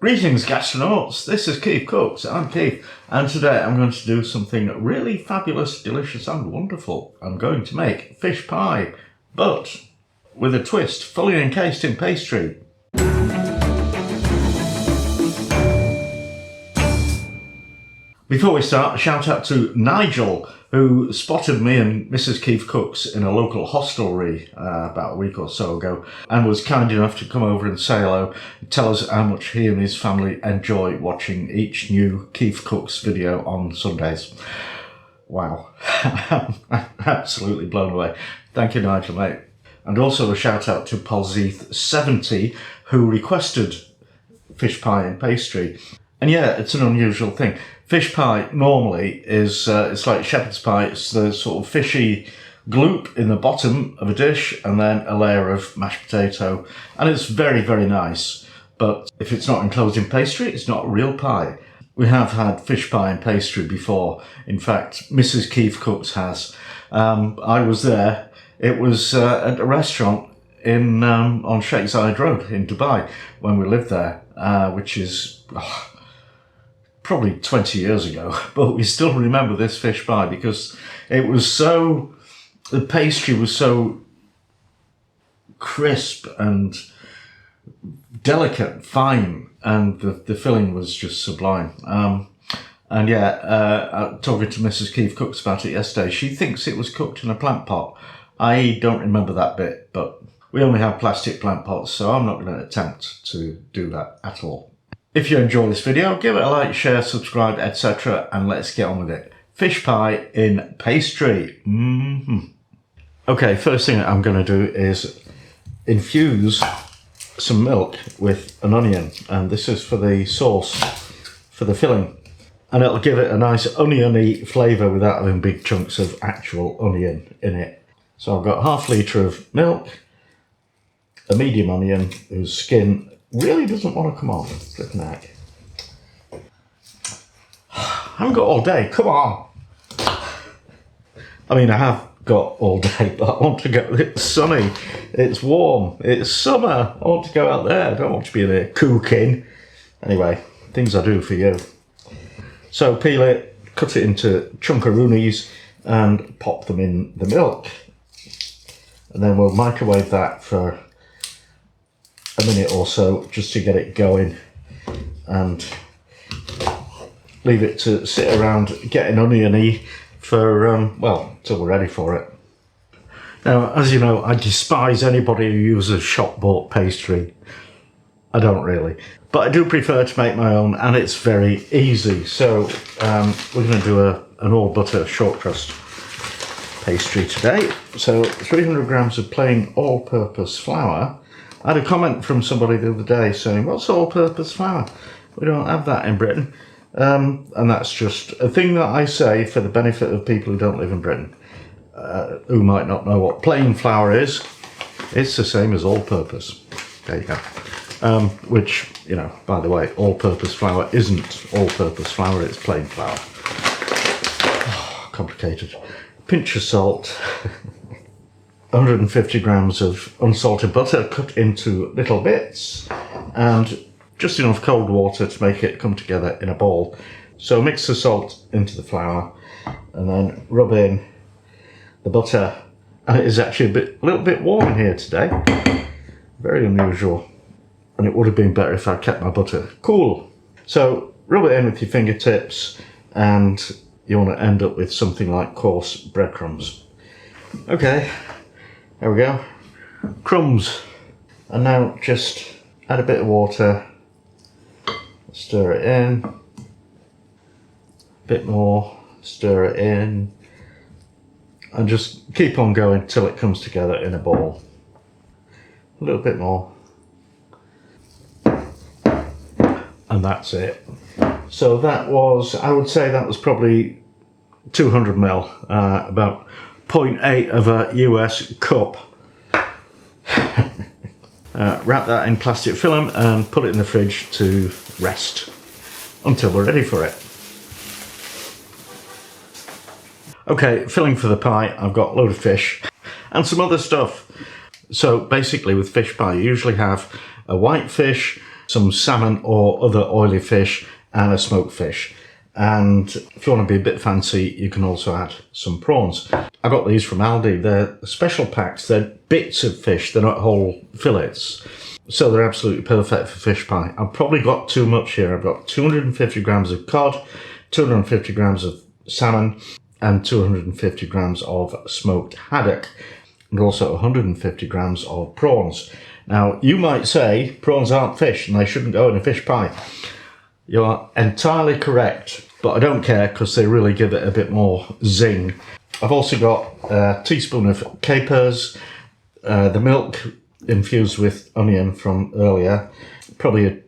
Greetings gastronauts, this is KeefCooks, I'm Keith, and today I'm going to do something really fabulous, delicious and wonderful. I'm going to make fish pie, but with a twist, fully encased in pastry. Before we start, a shout out to Nigel, who spotted me and Mrs. KeefCooks in a local hostelry about a week or so ago, and was kind enough to come over and say hello and tell us how much he and his family enjoy watching each new KeefCooks video on Sundays. Wow, I'm absolutely blown away. Thank you, Nigel, mate. And also a shout out to Polzeeth70, who requested fish pie and pastry. And yeah, it's an unusual thing. Fish pie normally is, it's like shepherd's pie. It's the sort of fishy gloop in the bottom of a dish and then a layer of mashed potato. And it's very, very nice. But if it's not enclosed in pastry, it's not a real pie. We have had fish pie and pastry before. In fact, Mrs. KeefCooks has. I was there. It was at a restaurant in on Sheikh Zayed Road in Dubai when we lived there, which is... probably 20 years ago, but we still remember this fish pie because it was so, the pastry was so crisp and delicate, fine, and the filling was just sublime. And yeah, talking to Mrs. KeefCooks about it yesterday, she thinks it was cooked in a plant pot. I don't remember that bit, but we only have plastic plant pots, so I'm not going to attempt to do that at all. If you enjoy this video, give it a like, share, subscribe, etc. and let's get on with it. Fish pie in pastry. Okay, first thing I'm going to do is infuse some milk with an onion. And this is for the sauce, for the filling. And it'll give it a nice oniony flavour without having big chunks of actual onion in it. So I've got half litre of milk, a medium onion whose skin really doesn't want to come off. Flipping heck. I haven't got all day, come on. I mean, I have got all day, but I want to go, it's sunny, it's warm, it's summer. I want to go out there, I don't want to be in there cooking. Anyway, things I do for you. So peel it, cut it into chunkaroonies and pop them in the milk. And then we'll microwave that for a minute or so just to get it going and leave it to sit around getting oniony for well, till we're ready for it. Now, as you know, I despise anybody who uses shop bought pastry. I don't really, but I do prefer to make my own, and it's very easy. So we're going to do an all butter short crust pastry today. So 300 grams of plain all purpose flour. I had a comment from somebody the other day saying, what's all-purpose flour? We don't have that in Britain. And that's just a thing that I say for the benefit of people who don't live in Britain, who might not know what plain flour is. It's the same as all-purpose. There you go. Which, you know, by the way, all-purpose flour isn't all-purpose flour, it's plain flour. Oh, complicated. Pinch of salt. 150 grams of unsalted butter cut into little bits and just enough cold water to make it come together in a ball. So mix the salt into the flour and then rub in the butter. And it is actually a little bit warm in here today. Very unusual. And it would have been better if I kept my butter cool. So rub it in with your fingertips and you want to end up with something like coarse breadcrumbs. Okay. There we go, crumbs. And now just add a bit of water, stir it in, a bit more, stir it in, and just keep on going till it comes together in a ball. A little bit more. And that's it. So that was, I would say that was probably 200 ml, about 0.8 of a US cup. Wrap that in plastic film and put it in the fridge to rest until we're ready for it. Okay, filling for the pie, I've got a load of fish and some other stuff. So basically with fish pie, you usually have a white fish, some salmon or other oily fish, and a smoked fish. And if you want to be a bit fancy, you can also add some prawns. I got these from Aldi. They're special packs. They're bits of fish. They're not whole fillets. So they're absolutely perfect for fish pie. I've probably got too much here. I've got 250 grams of cod, 250 grams of salmon, and 250 grams of smoked haddock, and also 150 grams of prawns. Now, you might say prawns aren't fish and they shouldn't go in a fish pie. You are entirely correct, but I don't care because they really give it a bit more zing. I've also got a teaspoon of capers, the milk infused with onion from earlier, probably a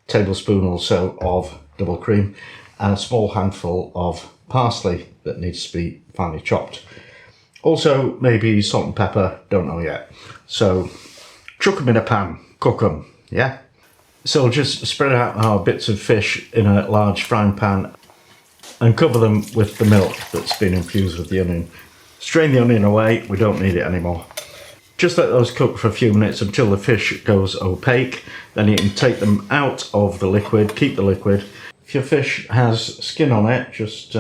tablespoon or so of double cream, and a small handful of parsley that needs to be finely chopped. Also, maybe salt and pepper, don't know yet. So, chuck them in a pan, cook them, yeah? So just spread out our bits of fish in a large frying pan and cover them with the milk that's been infused with the onion. Strain the onion away, we don't need it anymore. Just let those cook for a few minutes until the fish goes opaque. Then you can take them out of the liquid, keep the liquid. If your fish has skin on it, just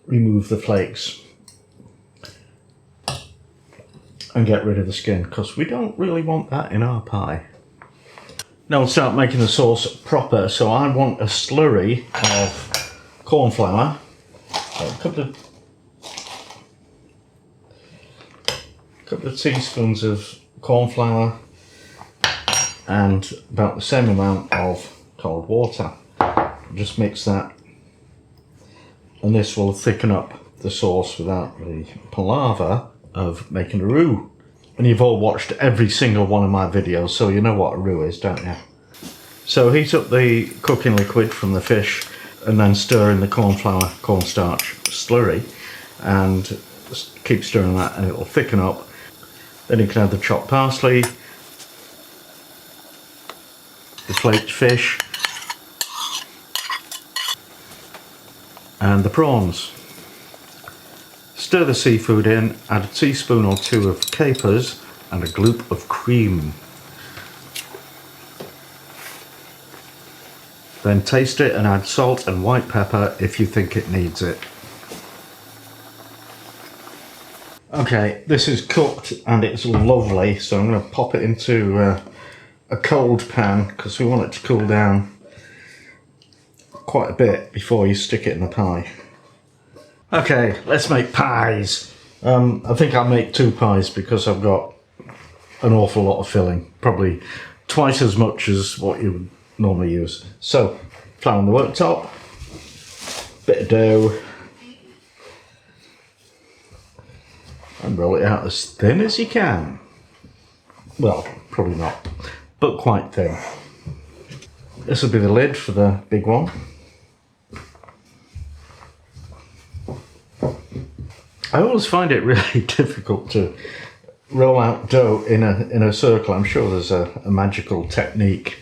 remove the flakes and get rid of the skin, because we don't really want that in our pie. Now we'll start making the sauce proper. So I want a slurry of corn flour, a couple of teaspoons of corn flour, and about the same amount of cold water. Just mix that, and this will thicken up the sauce without the palaver of making a roux. And you've all watched every single one of my videos, so you know what a roux is, don't you? So heat up the cooking liquid from the fish and then stir in the cornstarch slurry, and keep stirring that and it'll thicken up. Then you can add the chopped parsley, the flaked fish, and the prawns. Stir the seafood in, add a teaspoon or two of capers and a gloop of cream. Then taste it and add salt and white pepper if you think it needs it. Okay, this is cooked and it's lovely, so I'm going to pop it into a cold pan because we want it to cool down quite a bit before you stick it in the pie. Okay, let's make pies. I think I'll make 2 pies because I've got an awful lot of filling, probably twice as much as what you would normally use. So, flour on the worktop, bit of dough, and roll it out as thin as you can. Well, probably not, but quite thin. This will be the lid for the big one. I always find it really difficult to roll out dough in a circle. I'm sure there's a magical technique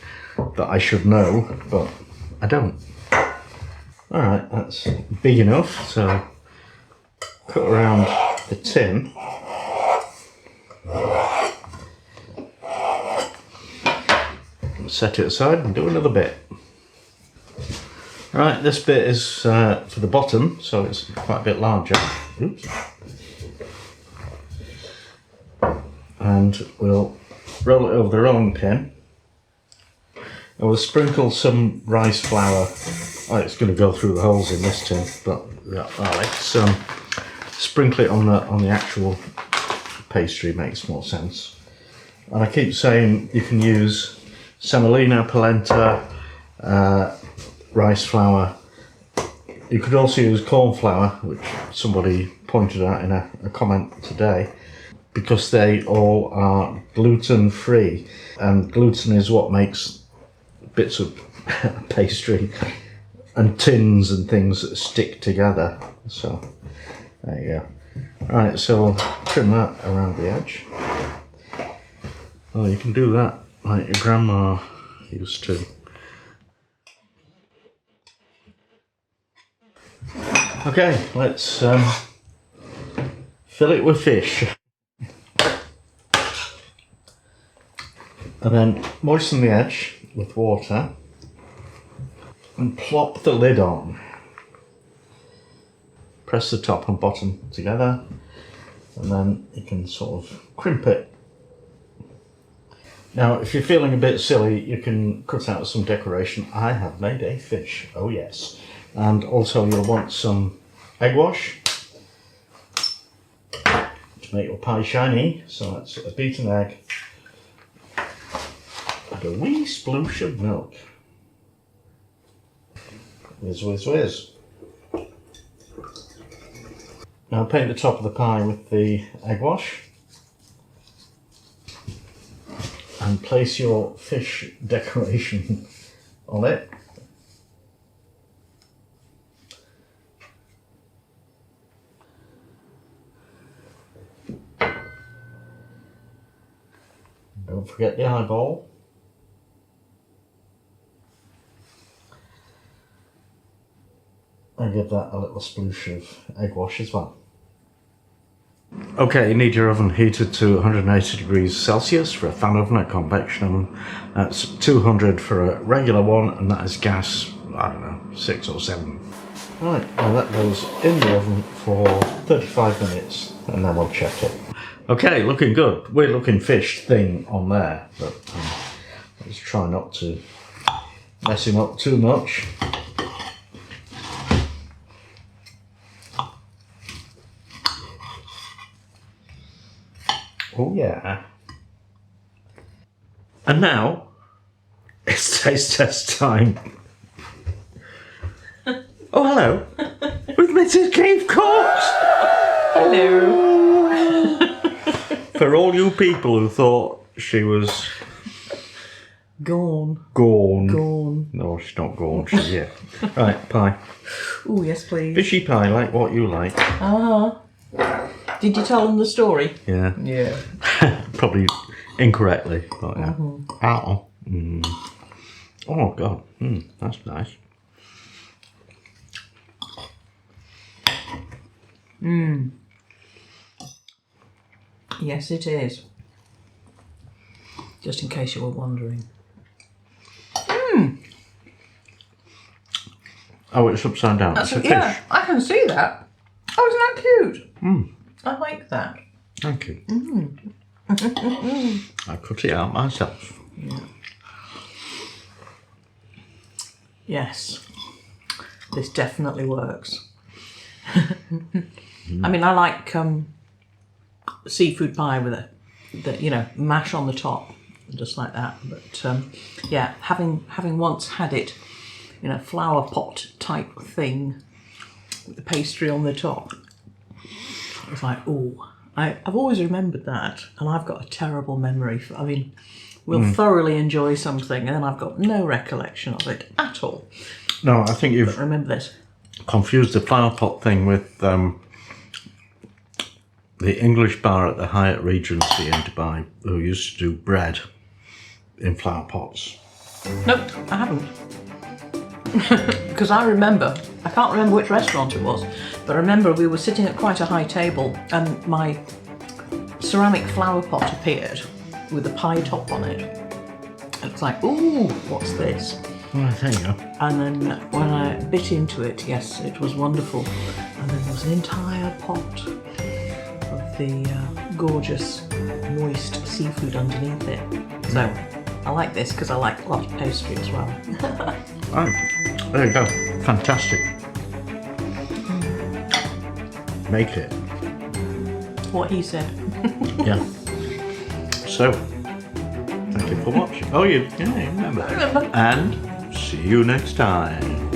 that I should know, but I don't. Alright, that's big enough, so cut around the tin. Set it aside and do another bit. Right, this bit is for the bottom, so it's quite a bit larger. Oops. And we'll roll it over the rolling pin. And we'll sprinkle some rice flour. Oh, it's going to go through the holes in this tin, but let's sprinkle it on the actual pastry. Makes more sense. And I keep saying you can use semolina, polenta, rice flour. You could also use corn flour, which somebody pointed out in a comment today, because they all are gluten free, and gluten is what makes bits of pastry and tins and things that stick together. So there you go. Right, so we'll trim that around the edge. Oh, you can do that like your grandma used to. Okay, let's fill it with fish. And then moisten the edge with water and plop the lid on. Press the top and bottom together, and then you can sort of crimp it. Now, if you're feeling a bit silly, you can cut out some decoration. I have made a fish, oh yes. And also you'll want some egg wash to make your pie shiny. So that's a beaten egg and a wee sploosh of milk. Whiz, whiz, whiz. Now paint the top of the pie with the egg wash and place your fish decoration on it. Don't forget the eyeball. And give that a little sploosh of egg wash as well. Okay, you need your oven heated to 180 degrees Celsius for a fan oven, a convection oven. That's 200 for a regular one, and that is gas, I don't know, 6 or 7. Right, well that goes in the oven for 35 minutes, and then we'll check it. Okay, looking good. We're looking fish thing on there, but let's try not to mess him up too much. Oh yeah. And now, it's taste test time. Oh hello, with Mrs. KeefCooks! Hello. For all you people who thought she was... Gone. Gone. No, she's not gone, she's here. Right, pie. Oh yes please. Fishy pie, like what you like. Ah. Did you tell them the story? Yeah. Yeah. Probably incorrectly, but yeah. Ow. Mm. Oh god, that's nice. Yes it is. Just in case you were wondering. Oh, it's upside down. It's a fish. Yeah, I can see that. Oh, isn't that cute? I like that. Thank you. I cut it out myself. Yeah. Yes, this definitely works. I mean, I like seafood pie with the mash on the top, just like that. But yeah, having once had it in a flower pot type thing with the pastry on the top, it's like, oh, I've always remembered that, and I've got a terrible memory. I mean, we'll thoroughly enjoy something, and then I've got no recollection of it at all. No, I think you've Remember this. confused the flower pot thing with the English bar at the Hyatt Regency in Dubai, who used to do bread in flower pots. Nope, I haven't. Because I can't remember which restaurant it was, but I remember we were sitting at quite a high table and my ceramic flower pot appeared with a pie top on it. And it's like, ooh, what's this? Well, there you go. And then when I bit into it, yes, it was wonderful. And then there was an entire pot of the gorgeous, moist seafood underneath it. So I like this because I like a lot of pastry as well. Oh, there you go. Fantastic. Make it. What he said. Yeah. So, thank you for watching. Oh, you remember. I remember. And see you next time.